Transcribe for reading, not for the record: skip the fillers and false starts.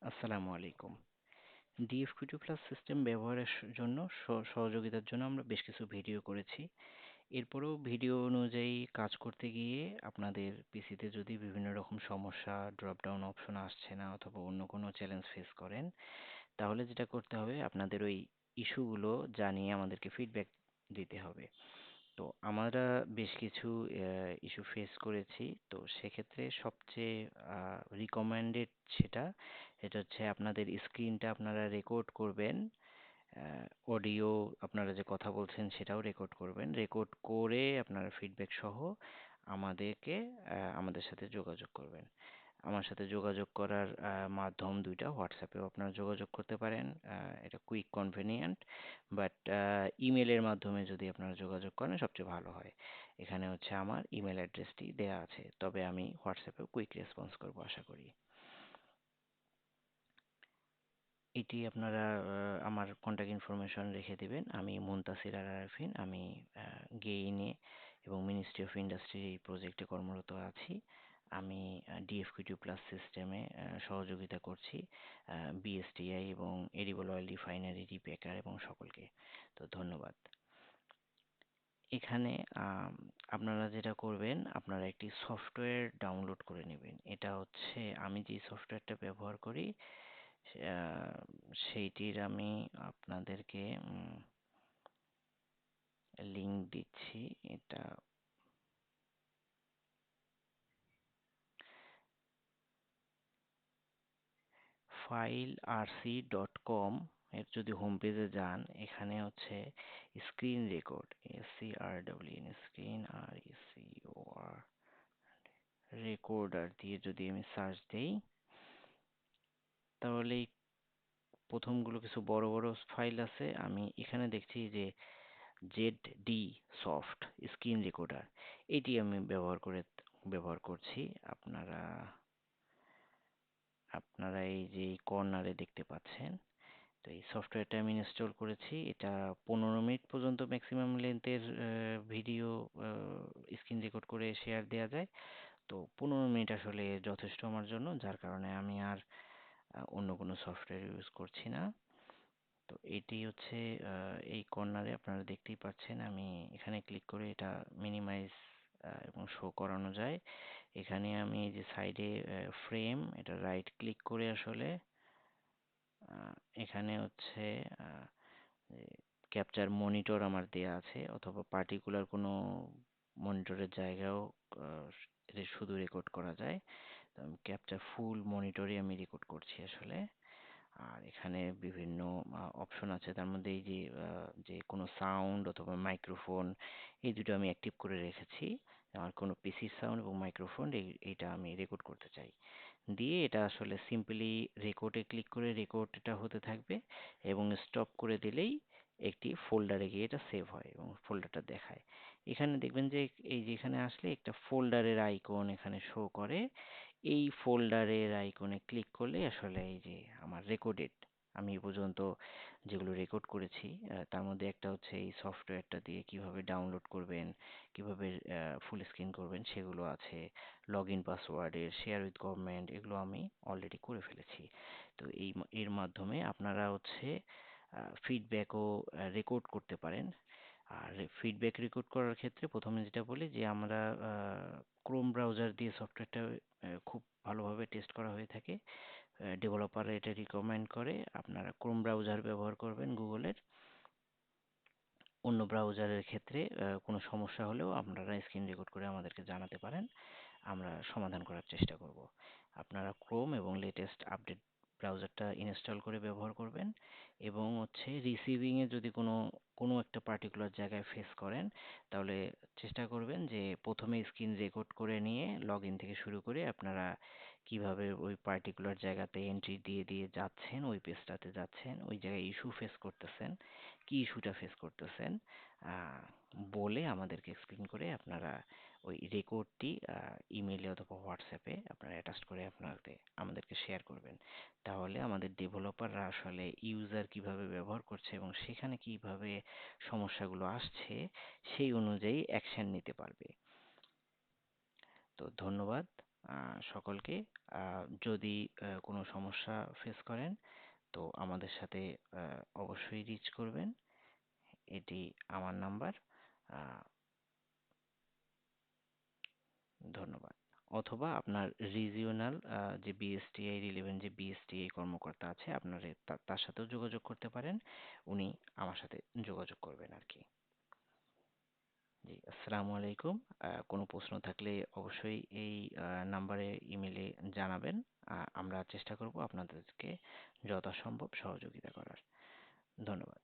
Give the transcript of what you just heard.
আসসালামু আলাইকুম। DFQT plus system ব্যবহারের জন্য সহযোগিতার জন্য আমরা বেশ কিছু ভিডিও করেছি। এরপরেও ভিডিও অনুযায়ী কাজ করতে গিয়ে আপনাদের পিসিতে যদি বিভিন্ন রকম সমস্যা, ড্রপ ডাউন অপশন আসছে না অথবা অন্য কোনো চ্যালেঞ্জ ফেস করেন, তাহলে যেটা করতে হবে আপনাদের ওই ইস্যুগুলো জানিয়ে আমাদেরকে ফিডব্যাক দিতে হবে। তো আমরা বেশ কিছু ইস্যু ফেস করেছি। তো সেক্ষেত্রে সবচেয়ে রিকমেন্ডেড এটা হচ্ছে আপনাদের স্ক্রিনটা আপনারা রেকর্ড করবেন। অডিও আপনারা যে কথা বলছেন সেটাও রেকর্ড করবেন। রেকর্ড করে আপনারা ফিডব্যাক সহ আমাদেরকে আমাদের সাথে যোগাযোগ করবেন। আমার সাথে যোগাযোগ করার মাধ্যম ২ টা। হোয়াটসঅ্যাপেও আপনারা যোগাযোগ করতে পারেন। এটা কুইক কনভেনিয়েন্ট। বাট ইমেইলের মাধ্যমে যদি আপনারা যোগাযোগ করেন সবচেয়ে ভালো হয়। এখানে হচ্ছে আমার ইমেইল অ্যাড্রেসটি দেয়া আছে। তবে আমি হোয়াটসঅ্যাপেও কুইক রেসপন্স করব আশা করি। এটি আপনারা আমার কন্ট্যাক্ট ইনফরমেশন রেখে দিবেন। আমি মুনতাসির আরাফিন। আমি গেইনে এবং মিনিস্ট্রি অফ ইন্ডাস্ট্রি এই প্রজেক্টে কর্মরত আছি। আমি DFQT প্লাস সিস্টেমে সহযোগিতা করছি BSTI এবং এডিবল অয়েল রিফাইনারি, রিপেকার এবং সকলকে। তো ধন্যবাদ। এখানে আপনারা যেটা করবেন, আপনারা একটি সফটওয়্যার ডাউনলোড করে নেবেন। এটা হচ্ছে আমি যে সফটওয়্যারটা ব্যবহার করি সেইটির আমি আপনাদেরকে লিংক দিচ্ছি। এটা filerc.com এর যদি হোম পেজে যান, এখানে হচ্ছে screen record, SCRWN, screen RECOR, recorder দিয়ে যদি আমি সার্চ দেই, তাহলে প্রথমগুলো কিছু বড় বড় ফাইল আছে। আমি এখানে দেখছি যে ZD সফট স্ক্রিন রেকর্ডার, এটি আমি ব্যবহার করছি। আপনারা আপনারা এই যে কর্নারে দেখতে পাচ্ছেন। তো এই সফটওয়্যারটা আমি ইনস্টল করেছি। এটা 15 মিনিট পর্যন্ত ম্যাক্সিমাম লেন্থের ভিডিও স্ক্রিন রেকর্ড করে শেয়ার দেওয়া যায়। তো 15 মিনিট আসলে যথেষ্ট আমার জন্য, যার কারণে আমি আর অন্য কোনো সফটওয়্যার ইউজ করছি না। তো এটি হচ্ছে এই কর্নারে আপনারা দেখতেই পাচ্ছেন। আমি এখানে ক্লিক করে এটা মিনিমাইজ এবং শো করানো যায়। এখানে আমি এই যে সাইডে ফ্রেম, এটা রাইট ক্লিক করে আসলে এখানে হচ্ছে ক্যাপচার মনিটর আমার দেয়া আছে, অথবা পার্টিকুলার কোনো মনিটরের জায়গাও এটা শুধু রেকর্ড করা যায়। তো আমি ক্যাপচার ফুল মনিটরে আমি রেকর্ড করছি আসলে। আর এখানে বিভিন্ন অপশন আছে, তার মধ্যে এই যে যে কোনো সাউন্ড অথবা মাইক্রোফোন, এই দুটো আমি অ্যাক্টিভ করে রেখেছি। আমার কোনো পিসির সাউন্ড এবং মাইক্রোফোন এইটা আমি রেকর্ড করতে চাই। দিয়ে এটা আসলে সিম্পলি রেকর্ডে ক্লিক করে রেকর্ড এটা হতে থাকবে এবং স্টপ করে দিলেই একটি ফোল্ডারে গিয়ে এটা সেভ হয় এবং ফোল্ডারটা দেখায়। এখানে দেখবেন যে এই যে এখানে আসলে একটা ফোল্ডারের আইকন এখানে শো করে। এই ফোল্ডারের আইকনে ক্লিক করলে আসলে এই যে আমার রেকর্ডেড, আমি এ পর্যন্ত যেগুলো রেকর্ড করেছি তার মধ্যে একটা হচ্ছে এই সফটওয়্যারটা দিয়ে কিভাবে ডাউনলোড করবেন, কিভাবে ফুল স্ক্রিন করবেন সেগুলো আছে। লগ ইন পাসওয়ার্ডের, শেয়ার উইথ গভর্নমেন্ট, এগুলো আমি অলরেডি করে ফেলেছি। তো এর মাধ্যমে আপনারা হচ্ছে ফিডব্যাকও রেকর্ড করতে পারেন। আর ফিডব্যাক রেকর্ড করার ক্ষেত্রে প্রথমে যেটা বলি যে আমরা ক্রোম ব্রাউজার দিয়ে সফটওয়্যারটা খুব ভালোভাবে টেস্ট করা হয়ে থাকে। ডেভেলপাররা এটা রিকমেন্ড করে আপনারা ক্রোম ব্রাউজার ব্যবহার করবেন গুগলের। অন্য ব্রাউজারের ক্ষেত্রে কোনো সমস্যা হলেও আপনারা স্ক্রিন রেকর্ড করে আমাদেরকে জানাতে পারেন। আমরা সমাধান করার চেষ্টা করব। আপনারা ক্রোম এবং লেটেস্ট আপডেট ব্রাউজারটা ইনস্টল করে ব্যবহার করবেন এবং হচ্ছে রিসিভিংয়ে যদি কোনো একটা পার্টিকুলার জায়গায় ফেস করেন, তাহলে চেষ্টা করবেন যে প্রথমে স্ক্রিন রেকর্ড করে নিয়ে লগ ইন থেকে শুরু করে আপনারা কিভাবে ওই পার্টিকুলার জায়গাতে এন্ট্রি দিয়ে দিয়ে যাচ্ছেন, ওই পেজটাতে যাচ্ছেন, ওই জায়গায় ইস্যু ফেস করতেছেন, কি ইস্যুটা ফেস করতেছেন বলে আমাদেরকে এক্সপ্লেন করে আপনারা ওই রেকর্ডটি ইমেইলে অথবা হোয়াটসঅ্যাপে আপনারা অ্যাটাচ করে আমাদেরকে শেয়ার করবেন। তাহলে আমাদের ডেভেলপাররা আসলে ইউজার কিভাবে ব্যবহার করছে এবং সেখানে কিভাবে সমস্যাগুলো আসছে সেই অনুযায়ী অ্যাকশন নিতে পারবে। তো ধন্যবাদ। সকলকে। যদি কোনো সমস্যা ফেস করেন তো আমাদের সাথে অবশ্যই রিচ করবেন। এটি আমার নাম্বার। ধন্যবাদ। অথবা আপনার রিজিওনাল যে বিএসটিআই রিলেভেন্ট যে বিএসটিআই কর্মকর্তা আছে আপনার তার সাথেও যোগাযোগ করতে পারেন। উনি আমার সাথে যোগাযোগ করবেন আর কি। জি, আসসালামু আলাইকুম। কোনো প্রশ্ন থাকলে অবশ্যই এই নাম্বারে ইমেলে জানাবেন। আমরা চেষ্টা করব আপনাদেরকে যথাসম্ভব সহযোগিতা করার। ধন্যবাদ।